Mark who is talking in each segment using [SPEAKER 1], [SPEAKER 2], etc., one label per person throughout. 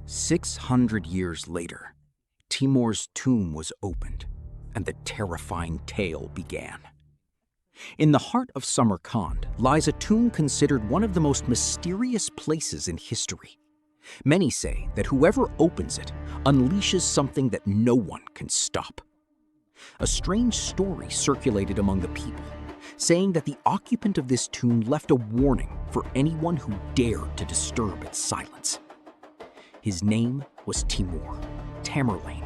[SPEAKER 1] 600 years later, Timur's tomb was opened, and the terrifying tale began. In the heart of Samarkand lies a tomb considered one of the most mysterious places in history. Many say that whoever opens it unleashes something that no one can stop. A strange story circulated among the people, saying that the occupant of this tomb left a warning for anyone who dared to disturb its silence. His name was Timur Lenk,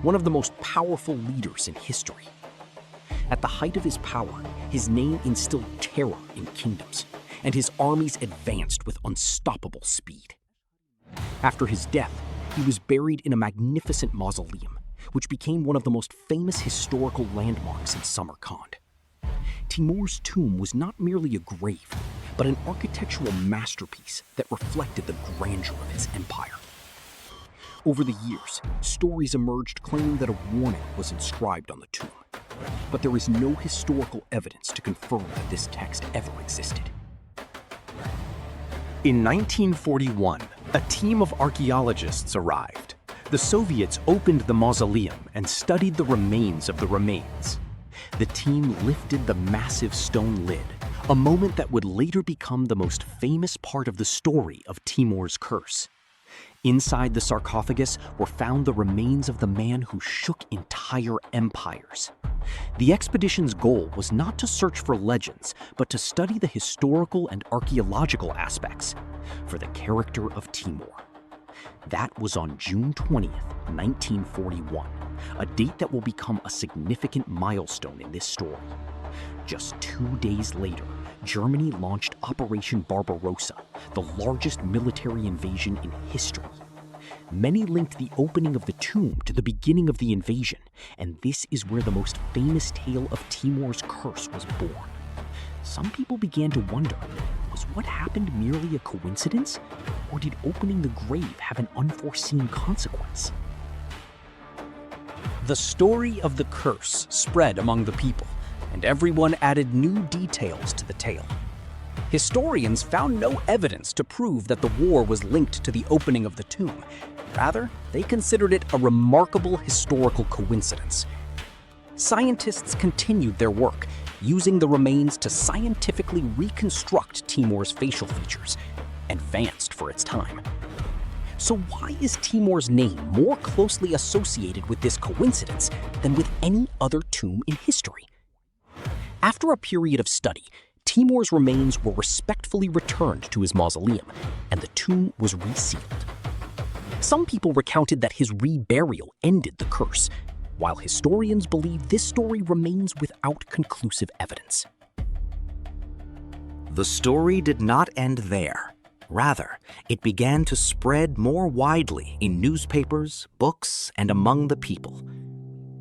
[SPEAKER 1] one of the most powerful leaders in history. At the height of his power, his name instilled terror in kingdoms, and his armies advanced with unstoppable speed. After his death, he was buried in a magnificent mausoleum, which became one of the most famous historical landmarks in Samarkand. Timur's tomb was not merely a grave, but an architectural masterpiece that reflected the grandeur of his empire. Over the years, stories emerged claiming that a warning was inscribed on the tomb, but there is no historical evidence to confirm that this text ever existed.
[SPEAKER 2] In 1941, a team of archaeologists arrived. The Soviets opened the mausoleum and studied the remains of the remains. The team lifted the massive stone lid, a moment that would later become the most famous part of the story of Timur's curse. Inside the sarcophagus were found the remains of the man who shook entire empires. The expedition's goal was not to search for legends, but to study the historical and archaeological aspects for the character of Timur. That was on June 20th, 1941, a date that will become a significant milestone in this story. Just 2 days later, Germany launched Operation Barbarossa, the largest military invasion in history. Many linked the opening of the tomb to the beginning of the invasion, and this is where the most famous tale of Timur's curse was born. Some people began to wonder, was what happened merely a coincidence, or did opening the grave have an unforeseen consequence?
[SPEAKER 1] The story of the curse spread among the people, and everyone added new details to the tale. Historians found no evidence to prove that the war was linked to the opening of the tomb. Rather, they considered it a remarkable historical coincidence. Scientists continued their work, using the remains to scientifically reconstruct Timur's facial features, advanced for its time. So why is Timur's name more closely associated with this coincidence than with any other tomb in history? After a period of study, Timur's remains were respectfully returned to his mausoleum, and the tomb was resealed. Some people recounted that his reburial ended the curse, while historians believe this story remains without conclusive evidence. The story did not end there. Rather, it began to spread more widely in newspapers, books, and among the people.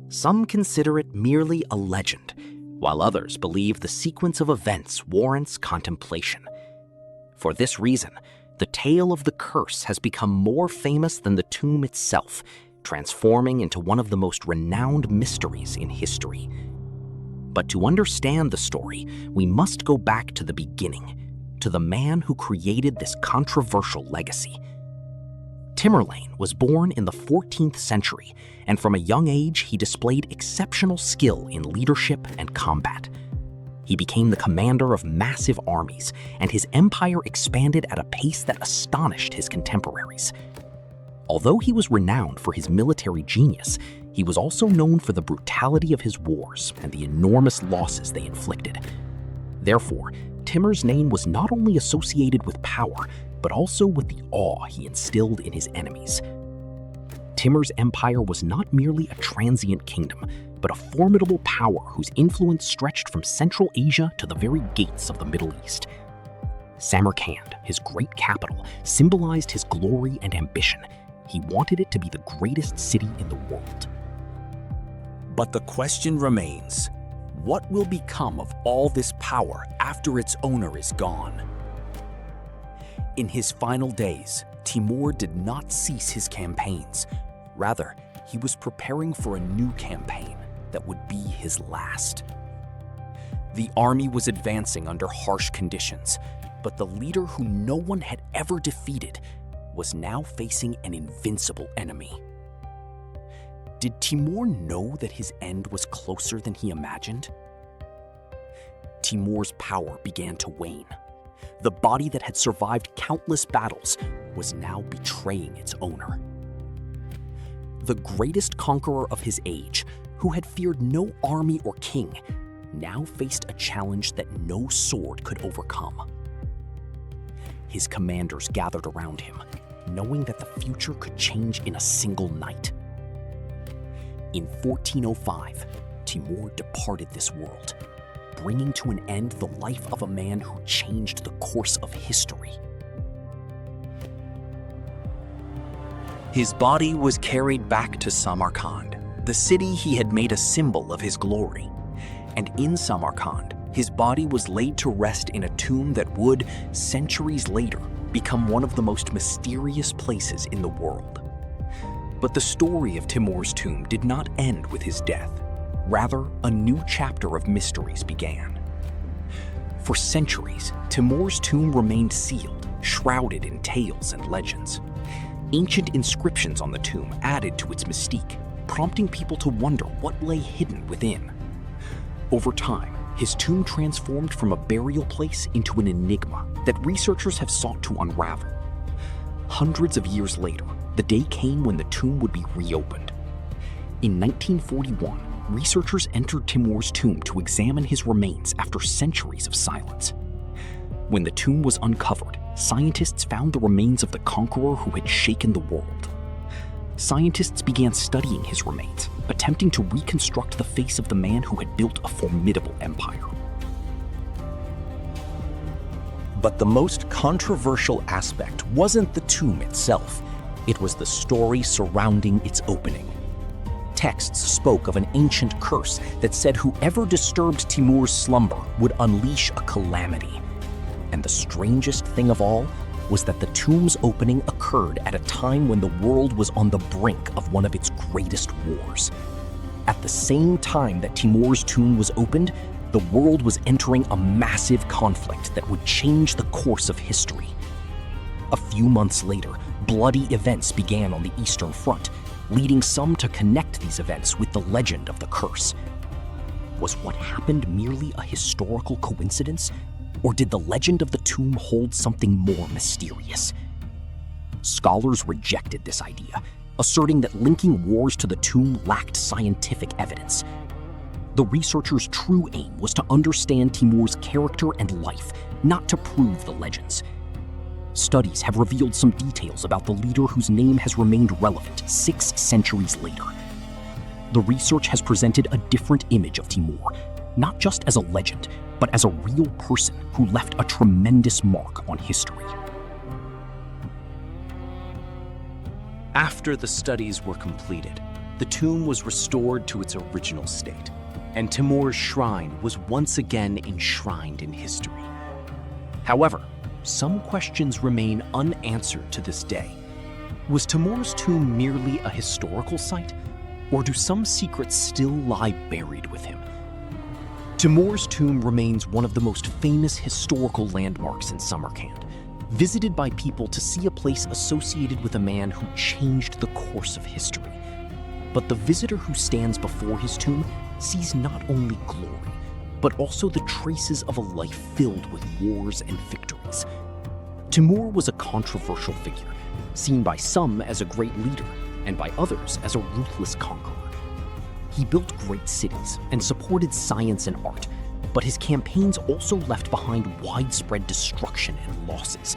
[SPEAKER 1] Some consider it merely a legend, while others believe the sequence of events warrants contemplation. For this reason, the tale of the curse has become more famous than the tomb itself, transforming into one of the most renowned mysteries in history. But to understand the story, we must go back to the beginning, to the man who created this controversial legacy. Timur Lenk was born in the 14th century, and from a young age he displayed exceptional skill in leadership and combat. He became the commander of massive armies, and his empire expanded at a pace that astonished his contemporaries. Although he was renowned for his military genius, he was also known for the brutality of his wars and the enormous losses they inflicted. Therefore, Timur's name was not only associated with power, but also with the awe he instilled in his enemies. Timur's empire was not merely a transient kingdom, but a formidable power whose influence stretched from Central Asia to the very gates of the Middle East. Samarkand, his great capital, symbolized his glory and ambition. He wanted it to be the greatest city in the world. But the question remains, what will become of all this power after its owner is gone? In his final days, Timur did not cease his campaigns. Rather, he was preparing for a new campaign that would be his last. The army was advancing under harsh conditions, but the leader who no one had ever defeated
[SPEAKER 2] was now facing an invincible enemy. Did Timur know that his end was closer than he imagined? Timur's power began to wane. The body that had survived countless battles was now betraying its owner. The greatest conqueror of his age, who had feared no army or king, now faced a challenge that no sword could overcome. His commanders gathered around him, knowing that the future could change in a single night. In 1405, Timur departed this world, bringing to an end the life of a man who changed the course of history.
[SPEAKER 1] His body was carried back to Samarkand, the city he had made a symbol of his glory. And in Samarkand, his body was laid to rest in a tomb that would, centuries later, become one of the most mysterious places in the world. But the story of Timur's tomb did not end with his death. Rather, a new chapter of mysteries began. For centuries, Timur's tomb remained sealed, shrouded in tales and legends. Ancient inscriptions on the tomb added to its mystique, prompting people to wonder what lay hidden within. Over time, his tomb transformed from a burial place into an enigma that researchers have sought to unravel. Hundreds of years later, the day came when the tomb would be reopened. In 1941, researchers entered Timur's tomb to examine his remains after centuries of silence. When the tomb was uncovered, scientists found the remains of the conqueror who had shaken the world. Scientists began studying his remains, attempting to reconstruct the face of the man who had built a formidable empire.
[SPEAKER 2] But the most controversial aspect wasn't the tomb itself. It was the story surrounding its opening. Texts spoke of an ancient curse that said whoever disturbed Timur's slumber would unleash a calamity. And the strangest thing of all was that the tomb's opening occurred at a time when the world was on the brink of one of its greatest wars. At the same time that Timur's tomb was opened, the world was entering a massive conflict that would change the course of history. A few months later, bloody events began on the Eastern Front, leading some to connect these events with the legend of the curse. Was what happened merely a historical coincidence, or did the legend of the tomb hold something more mysterious? Scholars rejected this idea, asserting that linking wars to the tomb lacked scientific evidence. The researchers' true aim was to understand Timur's character and life, not to prove the legends. Studies have revealed some details about the leader whose name has remained relevant 6 centuries later. The research has presented a different image of Timur, not just as a legend, but as a real person who left a tremendous mark on history.
[SPEAKER 1] After the studies were completed, the tomb was restored to its original state, and Timur's shrine was once again enshrined in history. However, some questions remain unanswered to this day. Was Timur's tomb merely a historical site, or do some secrets still lie buried with him? Timur's tomb remains one of the most famous historical landmarks in Samarkand, visited by people to see a place associated with a man who changed the course of history. But the visitor who stands before his tomb sees not only glory, but also the traces of a life filled with wars and victories. Timur was a controversial figure, seen by some as a great leader, and by others as a ruthless conqueror. He built great cities and supported science and art, but his campaigns also left behind widespread destruction and losses.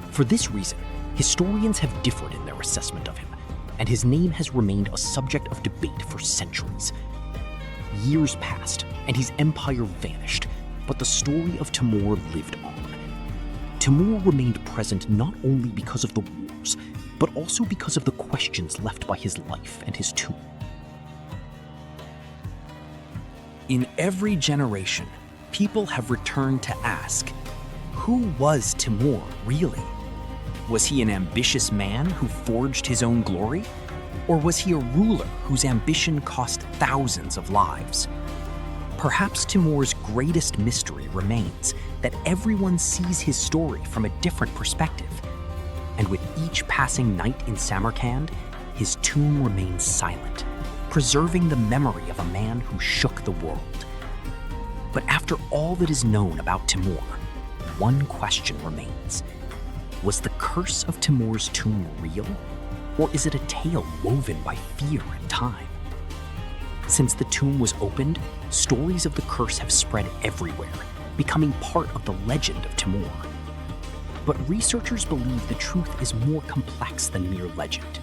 [SPEAKER 1] For this reason, historians have differed in their assessment of him, and his name has remained a subject of debate for centuries. Years passed, and his empire vanished, but the story of Timur lived on. Timur remained present not only because of the wars, but also because of the questions left by his life and his tomb. In every generation, people have returned to ask, who was Timur really? Was he an ambitious man who forged his own glory? Or was he a ruler whose ambition cost thousands of lives? Perhaps Timur's greatest mystery remains that everyone sees his story from a different perspective. And with each passing night in Samarkand, his tomb remains silent, preserving the memory of a man who shook the world. But after all that is known about Timur, one question remains. Was the curse of Timur's tomb real, or is it a tale woven by fear and time? Since the tomb was opened, stories of the curse have spread everywhere, becoming part of the legend of Timur. But researchers believe the truth is more complex than mere legend.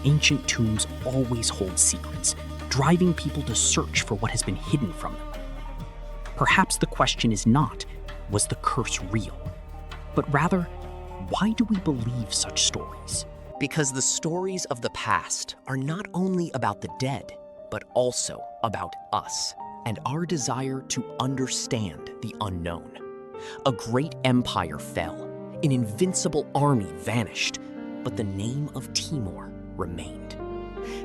[SPEAKER 1] Ancient tombs always hold secrets, driving people to search for what has been hidden from them. Perhaps the question is not, was the curse real? But rather, why do we believe such stories?
[SPEAKER 3] Because the stories of the past are not only about the dead, but also about us and our desire to understand the unknown. A great empire fell, an invincible army vanished, but the name of Timur remained.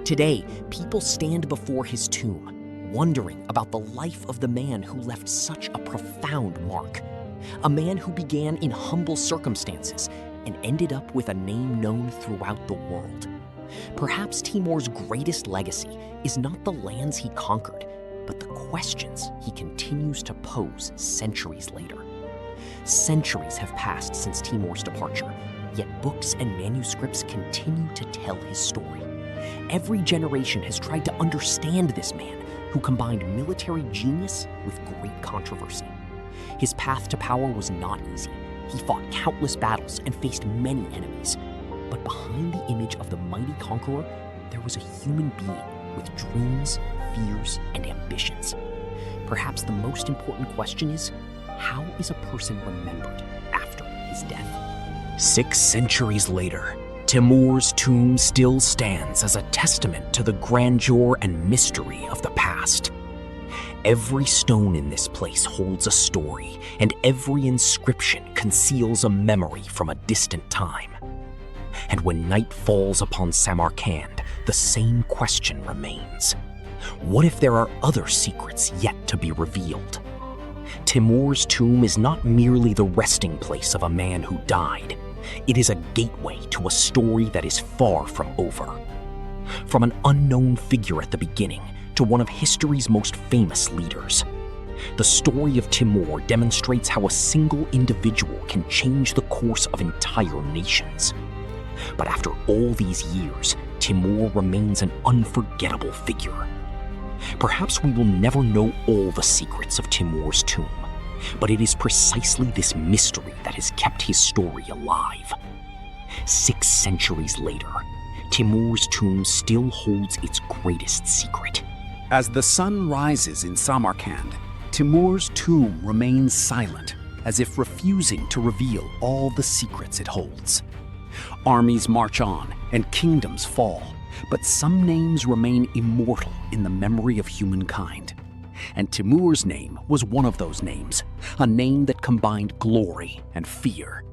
[SPEAKER 3] Today, people stand before his tomb, wondering about the life of the man who left such a profound mark. A man who began in humble circumstances and ended up with a name known throughout the world. Perhaps Timur's greatest legacy is not the lands he conquered, but the questions he continues to pose centuries later. Centuries have passed since Timur's departure, yet books and manuscripts continue to tell his story. Every generation has tried to understand this man who combined military genius with great controversy. His path to power was not easy. He fought countless battles and faced many enemies. But behind the image of the mighty conqueror, there was a human being with dreams, fears, and ambitions. Perhaps the most important question is, how is a person remembered after his death?
[SPEAKER 2] 6 centuries later, Timur's tomb still stands as a testament to the grandeur and mystery of the past. Every stone in this place holds a story, and every inscription conceals a memory from a distant time. And when night falls upon Samarkand, the same question remains. What if there are other secrets yet to be revealed? Timur's tomb is not merely the resting place of a man who died. It is a gateway to a story that is far from over. From an unknown figure at the beginning to one of history's most famous leaders, the story of Timur demonstrates how a single individual can change the course of entire nations. But after all these years, Timur remains an unforgettable figure. Perhaps we will never know all the secrets of Timur's tomb, but it is precisely this mystery that has kept his story alive. 6 centuries later, Timur's tomb still holds its greatest secret.
[SPEAKER 4] As the sun rises in Samarkand, Timur's tomb remains silent, as if refusing to reveal all the secrets it holds. Armies march on and kingdoms fall, but some names remain immortal in the memory of humankind. And Timur's name was one of those names, a name that combined glory and fear.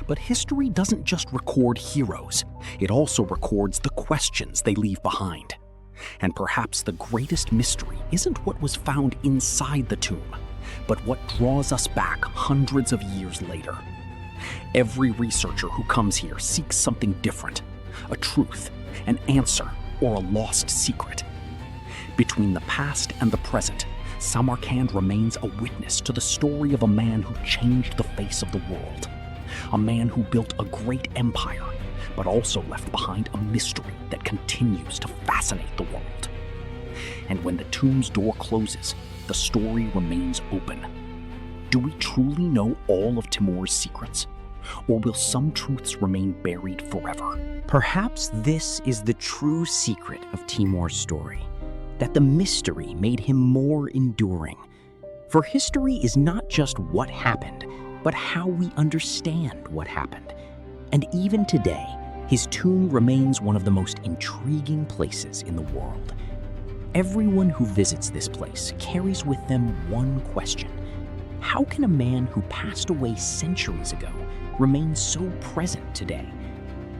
[SPEAKER 4] But history doesn't just record heroes, it also records the questions they leave behind. And perhaps the greatest mystery isn't what was found inside the tomb, but what draws us back hundreds of years later. Every researcher who comes here seeks something different, a truth, an answer, or a lost secret. Between the past and the present, Samarkand remains a witness to the story of a man who changed the face of the world. A man who built a great empire, but also left behind a mystery that continues to fascinate the world. And when the tomb's door closes, the story remains open. Do we truly know all of Timur's secrets? Or will some truths remain buried forever?
[SPEAKER 3] Perhaps this is the true secret of Timur's story, that the mystery made him more enduring. For history is not just what happened, but how we understand what happened. And even today, his tomb remains one of the most intriguing places in the world. Everyone who visits this place carries with them one question. How can a man who passed away centuries ago remain so present today?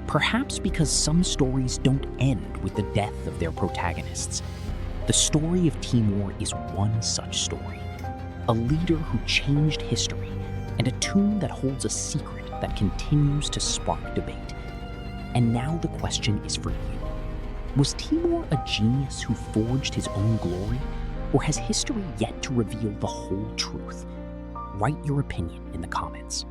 [SPEAKER 3] Perhaps because some stories don't end with the death of their protagonists. The story of Timur is one such story. A leader who changed history, and a tomb that holds a secret that continues to spark debate. And now the question is for you. Was Timur a genius who forged his own glory, or has history yet to reveal the whole truth? Write your opinion in the comments.